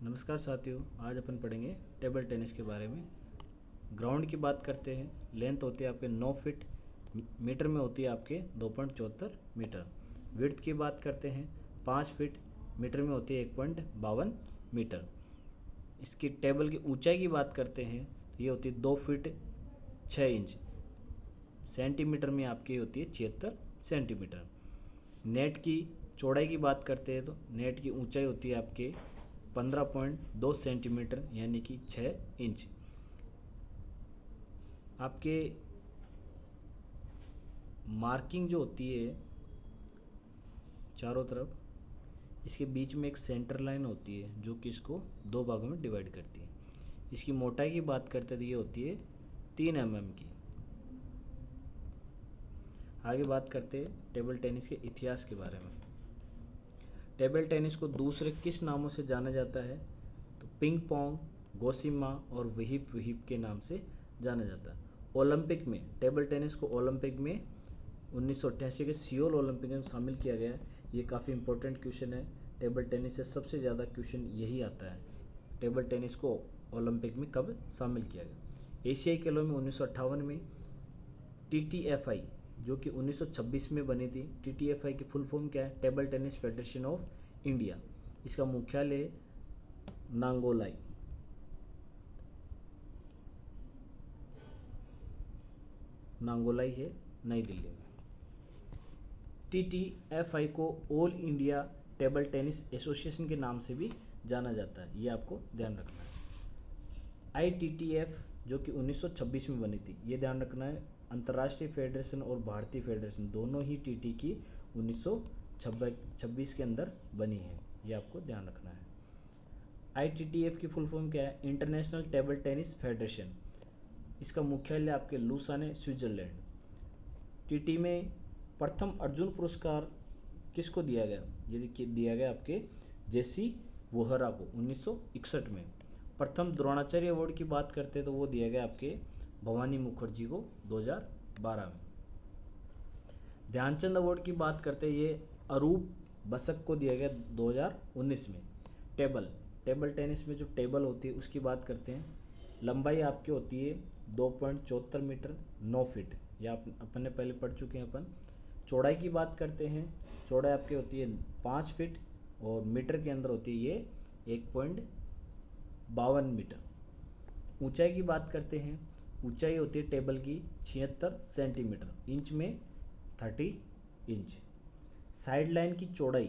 नमस्कार साथियों, आज अपन पढ़ेंगे टेबल टेनिस के बारे में। ग्राउंड की बात करते हैं। लेंथ होती है आपके 9 फीट, मीटर में होती है आपके 2.74 मीटर। विड्थ की बात करते हैं 5 फीट, मीटर में होती है 1.52 मीटर। इसकी टेबल की ऊंचाई की बात करते हैं तो ये होती है 2 फीट 6 इंच, सेंटीमीटर में आपकी होती है 76 सेंटीमीटर। नेट की चौड़ाई की बात करते हैं तो नेट की ऊंचाई होती है आपके 15.2 सेंटीमीटर यानी कि 6 इंच। आपके मार्किंग जो होती है चारों तरफ, इसके बीच में एक सेंटर लाइन होती है जो कि इसको दो भागों में डिवाइड करती है। इसकी मोटाई की बात करते तो ये होती है 3 mm की। आगे बात करते हैं टेबल टेनिस के इतिहास के बारे में। टेबल टेनिस को दूसरे किस नामों से जाना जाता है तो पिंग पोंग, गोसिमा और विहिप विहिप के नाम से जाना जाता है। ओलंपिक में टेबल टेनिस को ओलंपिक में 1988 के सियोल ओलंपिक में शामिल किया गया। ये काफ़ी इंपॉर्टेंट क्वेश्चन है। टेबल टेनिस से सबसे ज़्यादा क्वेश्चन यही आता है, टेबल टेनिस को ओलंपिक में कब शामिल किया गया। एशियाई खेलों में 1958 में TTFI जो कि 1926 में बनी थी। TTFI की फुल फॉर्म क्या है? Table tennis federation of India. इसका मुख्यालय नांगोलाई है, नई दिल्ली में। TTFI को all India table tennis association के नाम से भी जाना जाता है, ये आपको ध्यान रखना है। ITTF जो कि 1926 में बनी थी, ये ध्यान रखना है। अंतर्राष्ट्रीय फेडरेशन और भारतीय फेडरेशन दोनों ही TT की 1926 के अंदर बनी है, ये आपको ध्यान रखना है। ITTF की फुल फॉर्म क्या है? International table tennis federation. इसका मुख्यालय आपके लूसान है, स्विट्जरलैंड। TT में प्रथम अर्जुन पुरस्कार किसको दिया गया? ये दिया गया आपके जेसी वोहरा को 1961 में। प्रथम द्रोणाचार्य अवार्ड की बात करते हैं तो वो दिया गया आपके भवानी मुखर्जी को 2012 में। ध्यानचंद अवार्ड की बात करते हैं, ये अरूप बसक को दिया गया 2019 में। टेबल टेनिस में जो टेबल होती है उसकी बात करते हैं। लंबाई आपकी होती है 2.74 मीटर 9 फीट, या अपन ने पहले पढ़ चुके हैं अपन। चौड़ाई की बात करते हैं, चौड़ाई आपकी होती है 5 फीट और मीटर के अंदर होती है ये 1.52 मीटर। ऊंचाई की बात करते हैं, ऊंचाई होती है टेबल की 76 सेंटीमीटर, इंच में 30 इंच। साइड लाइन की चौड़ाई,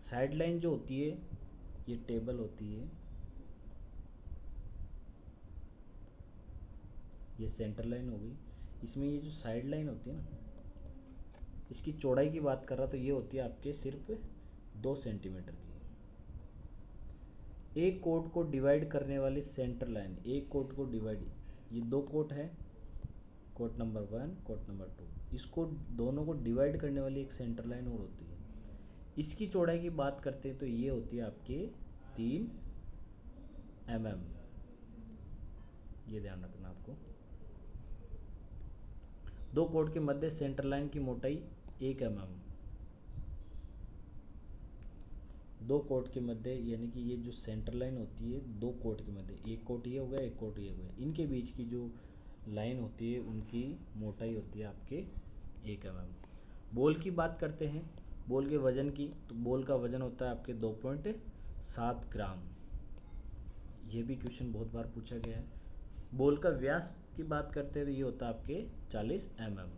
साइड लाइन जो होती है, ये टेबल होती है, ये सेंटर लाइन हो गई। इसमें ये जो साइड लाइन होती है ना, इसकी चौड़ाई की बात कर रहा तो ये होती है आपके सिर्फ 2 सेंटीमीटर की। एक कोर्ट को डिवाइड करने वाली सेंटर लाइन, एक कोर्ट को डिवाइड, ये 2 कोर्ट है, कोर्ट नंबर 1, कोर्ट नंबर 2, इसको दोनों को डिवाइड करने वाली एक सेंटर लाइन और होती है। इसकी चौड़ाई की बात करते हैं तो ये होती है आपके 3 mm, ये ध्यान रखना आपको। 2 कोर्ट के मध्य सेंटर लाइन की मोटाई 1 mm। 2 कोर्ट के मध्य यानी कि ये जो सेंटर लाइन होती है 2 कोर्ट के मध्य, एक कोर्ट ये हो गया, एक कोर्ट ये हो गया, इनके बीच की जो लाइन होती है उनकी मोटाई होती है आपके 1 mm। बॉल की बात करते हैं, बॉल के वजन की, तो बॉल का वजन होता है आपके 2.7 ग्राम। ये भी क्वेश्चन बहुत बार पूछा गया है। बॉल का व्यास की बात करते हैं तो ये होता है आपके 40 mm।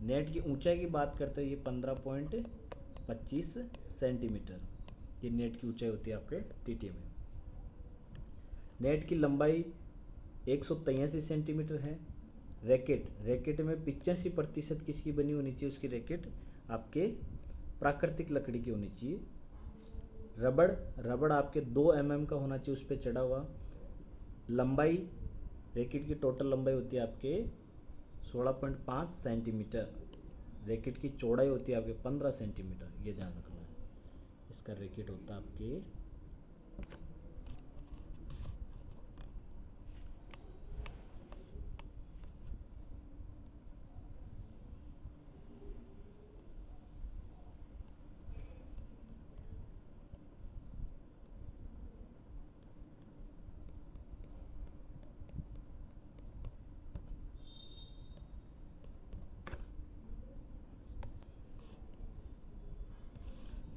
नेट की ऊंचाई की बात करते हैं, ये 15.25 सेंटीमीटर, ये नेट की ऊंचाई होती है आपके TT में। नेट की लंबाई 183 सेंटीमीटर है। रैकेट में 85% किसकी बनी होनी चाहिए? उसकी रैकेट आपके प्राकृतिक लकड़ी की होनी चाहिए। रबड़ आपके 2 mm का होना चाहिए उस पर चढ़ा हुआ। लंबाई, रैकेट की टोटल लंबाई होती है आपके 16.5 सेंटीमीटर। रैकेट की चौड़ाई होती है आपके 15 सेंटीमीटर, ये ध्यान रखना है। इसका रैकेट होता है आपके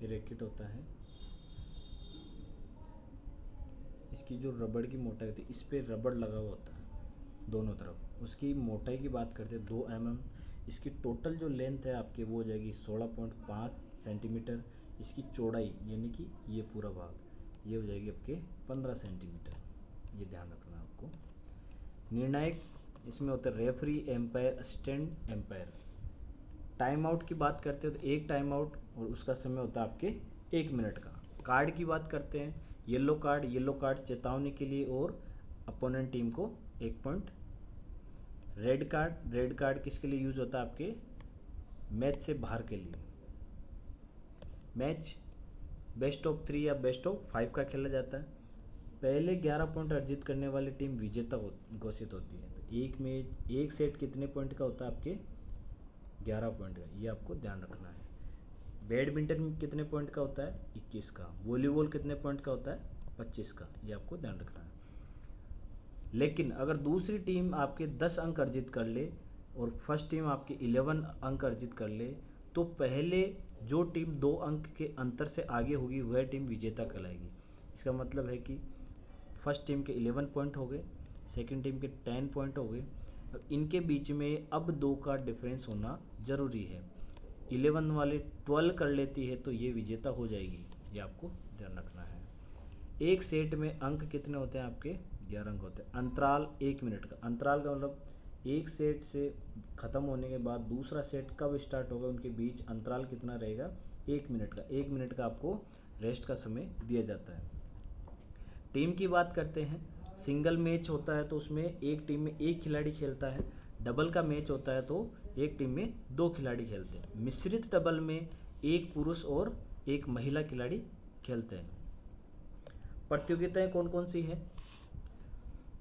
ये रैकेट होता है, इसकी जो रबड़ की मोटाई होती है, इस पर रबड़ लगा हुआ होता है दोनों तरफ। उसकी मोटाई की बात करते हैं 2 mm। इसकी टोटल जो लेंथ है आपके वो हो जाएगी 16.5 सेंटीमीटर। इसकी चौड़ाई यानी कि ये पूरा भाग ये हो जाएगी आपके 15 सेंटीमीटर। ये ध्यान रखना है आपको। निर्णायक इसमें होता है referee, umpire, assistant umpire. Time out की बात करते हैं तो एक टाइम आउट और उसका समय होता है आपके 1 मिनट का। कार्ड की बात करते हैं, येलो कार्ड चेतावनी के लिए और अपोनेंट टीम को 1 पॉइंट। रेड कार्ड किसके लिए यूज होता है आपके मैच से बाहर के लिए। मैच बेस्ट ऑफ 3 या बेस्ट ऑफ 5 का खेला जाता है। पहले 11 पॉइंट अर्जित करने वाली टीम विजेता घोषित होती है। तो एक सेट कितने पॉइंट का होता है आपके 11 पॉइंट का, ये आपको ध्यान रखना है। बैडमिंटन में कितने पॉइंट का होता है 21 का। वॉलीबॉल कितने पॉइंट का होता है 25 का, ये आपको ध्यान रखना है। लेकिन अगर दूसरी टीम आपके 10 अंक अर्जित कर ले और फर्स्ट टीम आपके 11 अंक अर्जित कर ले तो पहले जो टीम 2 अंक के अंतर से आगे होगी वह टीम विजेता कहलाएगी। इसका मतलब है कि फर्स्ट टीम के 11 पॉइंट हो गए, सेकंड टीम के 10 पॉइंट हो गए। अब इनके बीच में अब 2 का डिफरेंस होना ज़रूरी है। 11 वाले 12 कर लेती है तो ये विजेता हो जाएगी, ये आपको ध्यान रखना है। एक सेट में अंक कितने होते हैं आपके 11 अंक होते हैं। अंतराल 1 मिनट का। अंतराल का मतलब एक सेट से ख़त्म होने के बाद दूसरा सेट कब स्टार्ट होगा उनके बीच अंतराल कितना रहेगा 1 मिनट का। 1 मिनट का आपको रेस्ट का समय दिया जाता है। टीम की बात करते हैं, सिंगल मैच होता है तो उसमें एक टीम में एक खिलाड़ी खेलता है। डबल का मैच होता है तो एक टीम में 2 खिलाड़ी खेलते हैं। मिश्रित डबल में एक पुरुष और एक महिला खिलाड़ी खेलते हैं। प्रतियोगिताएं कौन कौन सी हैं?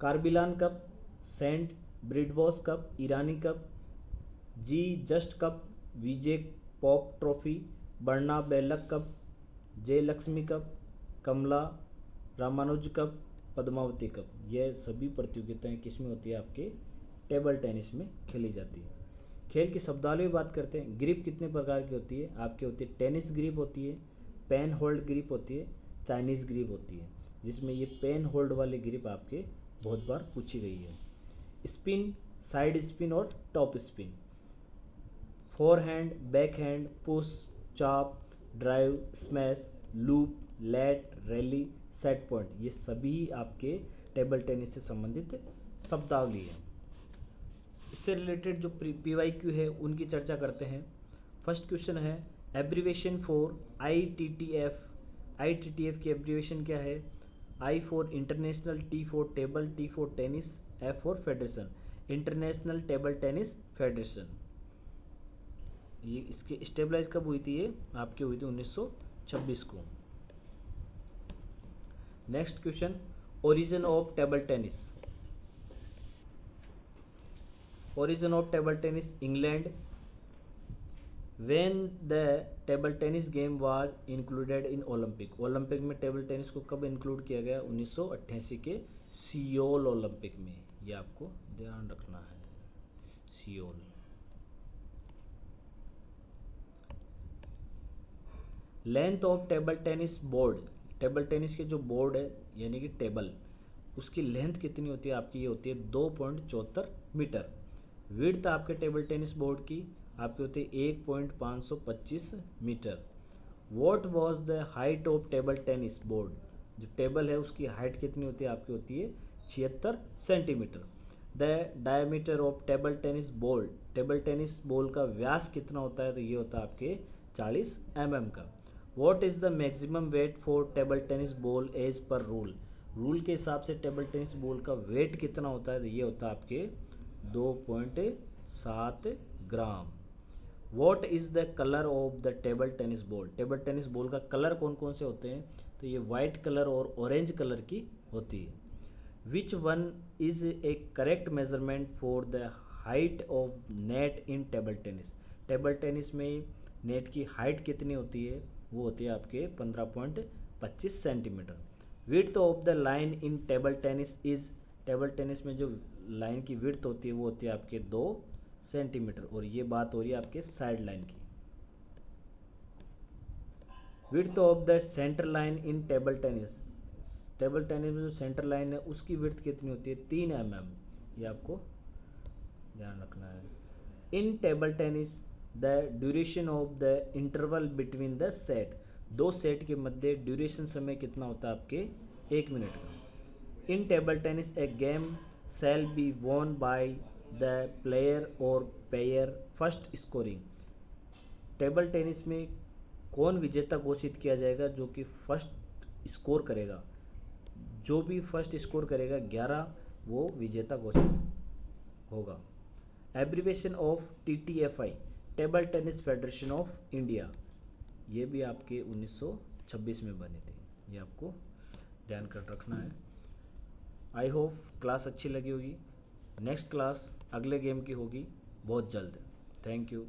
कार्बिलान कप, सेंट ब्रिडबॉस कप, ईरानी कप, जी जस्ट कप, विजय पॉप ट्रॉफी, बर्ना बेलक कप, जय लक्ष्मी कप, कमला रामानुज कप, पद्मावती कप। यह सभी प्रतियोगिताएं किसमें होती है आपके टेबल टेनिस में खेली जाती है। खेल की शब्दावली में बात करते हैं। ग्रिप कितने प्रकार की होती है आपके होती है टेनिस ग्रिप होती है, पेन होल्ड ग्रिप होती है, चाइनीज ग्रिप होती है। जिसमें ये पेन होल्ड वाली ग्रिप आपके बहुत बार पूछी गई है। स्पिन, साइड स्पिन और top spin, forehand, backhand, push, chop, drive, smash, loop, let, rally, set point, ये सभी आपके टेबल टेनिस से संबंधित शब्दावली है। इससे रिलेटेड जो PYQ है उनकी चर्चा करते हैं। फर्स्ट क्वेश्चन है एब्रीवेशन फॉर ITTF। ITTF की एब्रीवेशन क्या है? I for international, T for table, T for tennis, F for federation, international table tennis federation. ये इसके स्टेबलाइज कब हुई थी? ये आपकी हुई थी 1926 को। Next question, origin of table tennis. Origin of table tennis England. When the table tennis game was included in Olympic. Olympic में टेबल टेनिस को कब इंक्लूड किया गया? 1988 के सियोल ओलंपिक में। ये आपको ध्यान रखना है, Seoul. Length of table tennis board. Table tennis के जो बोर्ड है यानी कि टेबल, उसकी लेंथ कितनी होती है आपकी? ये होती है 2.74 मीटर। विड्थ आपके टेबल टेनिस बोर्ड की आपकी होती है 1.525 metre. What was the height of table tennis board. जो टेबल है उसकी हाइट कितनी होती है आपकी? होती है 76 centimetre. The diameter of table tennis ball. Table tennis ball का व्यास कितना होता है? तो ये होता है आपके 40 mm का। What is the maximum weight for table tennis ball as per rule. Rule के हिसाब से टेबल टेनिस बॉल का वेट कितना होता है? तो ये होता है आपके 2.7 gram. What is the colour of the table tennis ball. Table tennis ball का कलर कौन कौन से होते हैं? तो ये वाइट कलर और ऑरेंज कलर की होती है। Which one is a correct measurement for the height of net in table tennis. Table tennis में नेट की हाइट कितनी होती है? वो होती है आपके 15.25 centimetre. Width of the line in table tennis is. Table tennis में जो लाइन की विड्थ होती है वो होती है आपके 2 सेंटीमीटर। और ये बात हो रही है आपके साइड लाइन की। Width of the centre line in table tennis, table tennis में जो सेंटर लाइन है उसकी विड्थ कितनी होती है? 3 mm। ये आपको ध्यान रखना है। इन table tennis the duration of the interval between the set, दो सेट के मध्य ड्यूरेशन समय कितना होता है आपके? 1 मिनट का। In table tennis a game shall be won by the player और pair first scoring, table tennis में कौन विजेता घोषित किया जाएगा? जो कि फर्स्ट स्कोर करेगा, जो भी फर्स्ट स्कोर करेगा 11, वो विजेता घोषित होगा। Abbreviation of TTFI, table tennis federation of India, ये भी आपके 1926 में बने थे, ये आपको ध्यान कर रखना है। आई होप क्लास अच्छी लगी होगी। नेक्स्ट क्लास अगले गेम की होगी बहुत जल्द। Thank you.